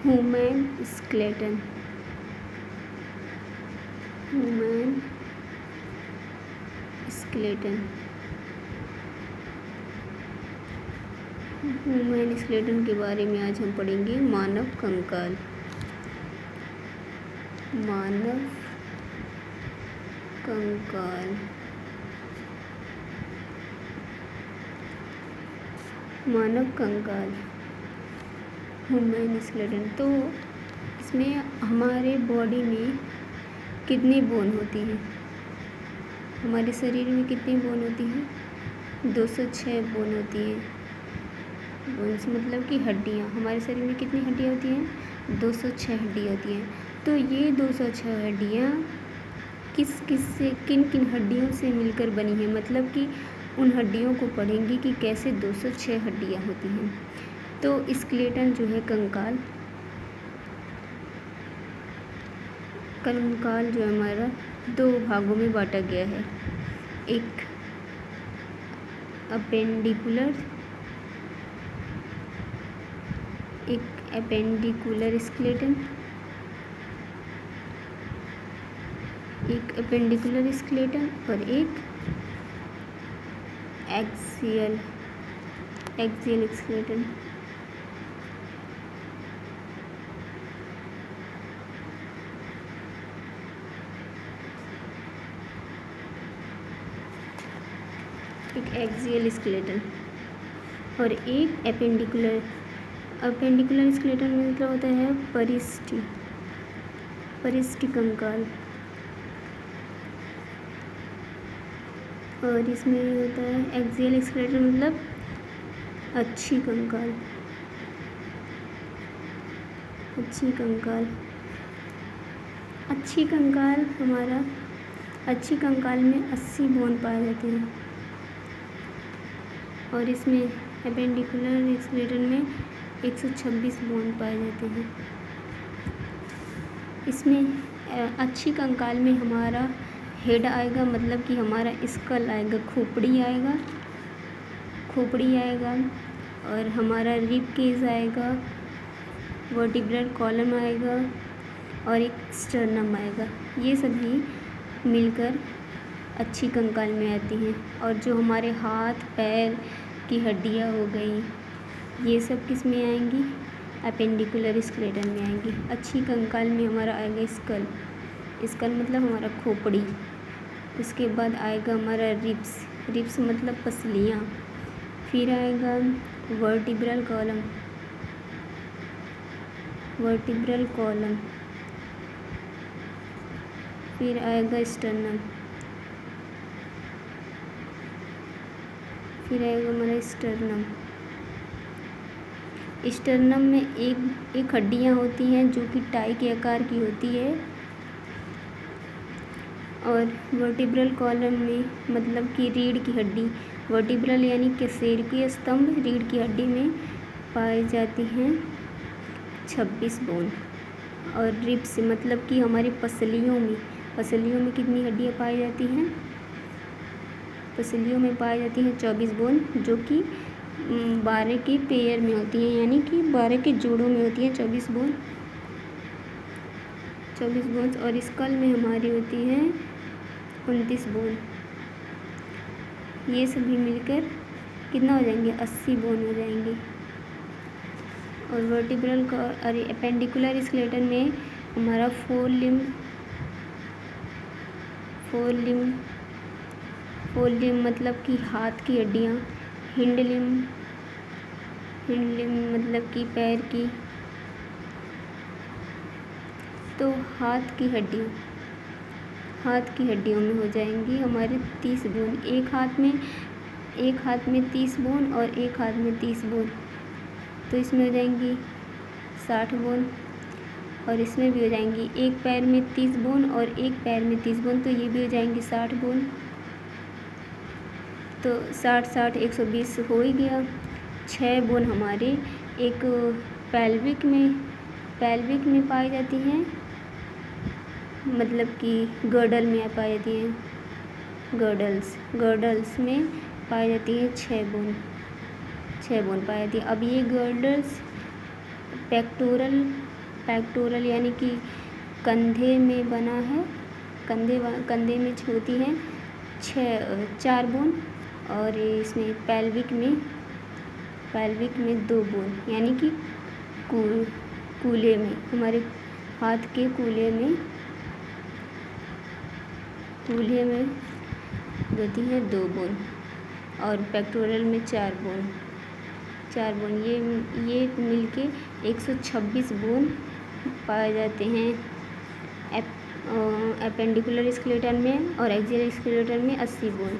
Human skeleton, human skeleton, human skeleton के बारे में आज हम पढ़ेंगे। मानव कंकाल, मानव कंकाल, मानव कंकाल, ह्यूमन स्केलेटन। तो इसमें हमारे बॉडी में कितनी बोन होती हैं? हमारे शरीर में कितनी बोन होती हैं? 206 बोन होती हैं। बोन्स मतलब कि हड्डियाँ। हमारे शरीर में कितनी हड्डियाँ होती हैं? 206 हड्डियाँ होती हैं। तो ये 206 हड्डियाँ किस किस से, किन किन हड्डियों से मिलकर बनी हैं? मतलब कि उन हड्डियों को पढ़ेंगे कि कैसे 206 हड्डियाँ होती हैं। तो स्केलेटन जो है कंकाल, कंकाल जो हमारा 2 भागों में बांटा गया है। एक अपेंडिकुलर, एक अपेंडिकुलर स्केलेटन, एक अपेंडिकुलर स्केलेटन और एक एक्सियल, एक्सियल स्केलेटन। एक एक्सियल स्केलेटन और एक अपेंडिकुलर। अपेंडिकुलर स्केलेटन में मतलब होता है परिष्टि, परिष्टि कंकाल। और इसमें होता है एक्सियल स्केलेटन मतलब अच्छी कंकाल, अच्छी कंकाल। अच्छी कंकाल हमारा, अच्छी कंकाल में 80 बोन पाए जाते हैं। और इसमें अपेंडिकुलर स्केलेटन में 126 बोन पाए जाते हैं। इसमें अच्छी कंकाल में हमारा हेड आएगा, मतलब कि हमारा स्कल आएगा, खोपड़ी आएगा, खोपड़ी आएगा। और हमारा रिब केज आएगा, वर्टिब्रल कॉलम आएगा और एक स्टर्नम आएगा। ये सभी मिलकर अच्छी कंकाल में आती हैं। और जो हमारे हाथ पैर की हड्डियाँ हो गई, ये सब किस में आएंगी? अपेंडिकुलर स्केलेटन में आएंगी। अच्छी कंकाल में हमारा आएगा स्कल, स्कल मतलब हमारा खोपड़ी। उसके बाद आएगा हमारा रिब्स, रिब्स मतलब पसलियाँ। फिर आएगा वर्टिब्रल कॉलम, वर्टिब्रल कॉलम। फिर आएगा स्टर्नम, फिर आएगा हमारा स्टर्नम। स्टर्नम में एक हड्डियाँ होती हैं जो कि टाई के आकार की होती है। और वर्टिब्रल कॉलम में मतलब कि रीढ़ की हड्डी, वर्टिब्रल यानी कि सिर की स्तंभ, रीढ़ की हड्डी में पाई जाती हैं 26 बोन। और रिब्स मतलब कि हमारी पसलियों में, पसलियों में कितनी हड्डियाँ पाई जाती हैं? पसलियों में पाई जाती हैं 24 बोन, जो कि 12 के पेयर में होती हैं, यानी कि 12 के जोड़ों में होती हैं 24 बोन, 24 बोन्स। और स्कल में हमारी होती हैं 29 बोन। ये सभी मिलकर कितना हो जाएंगे? 80 बोन हो जाएंगे। और वर्टिब्रल का, अरे अपेंडिकुलर स्केलेटन में हमारा four limb, four limb, four limb मतलब कि हाथ की हड्डियाँ। हिंड लिम्ब, हिंड लिम्ब मतलब कि पैर की। तो हाथ की हड्डियाँ, हाथ की हड्डियों में हो जाएंगी हमारे 30 बोन। एक हाथ में, एक हाथ में 30 बोन और एक हाथ में 30 बोन, तो इसमें हो जाएंगी 60 बोन। और इसमें भी हो जाएंगी एक पैर में 30 बोन और एक पैर में 30 बोन, तो ये भी हो जाएंगी 60 बोन। तो 60 60 120 हो ही गया। 6 बोन हमारे एक पेल्विक में, पेल्विक में पाई जाती हैं, मतलब कि गर्डल में पाई जाती हैं, गर्डल्स, गर्डल्स में पाई जाती हैं 6 बोन, 6 बोन पाई जाती है। अब ये गर्डल्स पेक्टोरल पेक्टोरल यानी कि कंधे में बना है, कंधे में होती हैं 4 बोन, और इसमें पेल्विक में 2 बोन, यानी कि कूल्हे में, हमारे हाथ के कूल्हे में होती हैं 2 बोन, और पेक्टोरल में 4 बोन। ये मिलके 126 बोन पाए जाते हैं एपेंडिकुलर स्केलेटन में, और एक्सियल स्केलेटन में 80 बोन।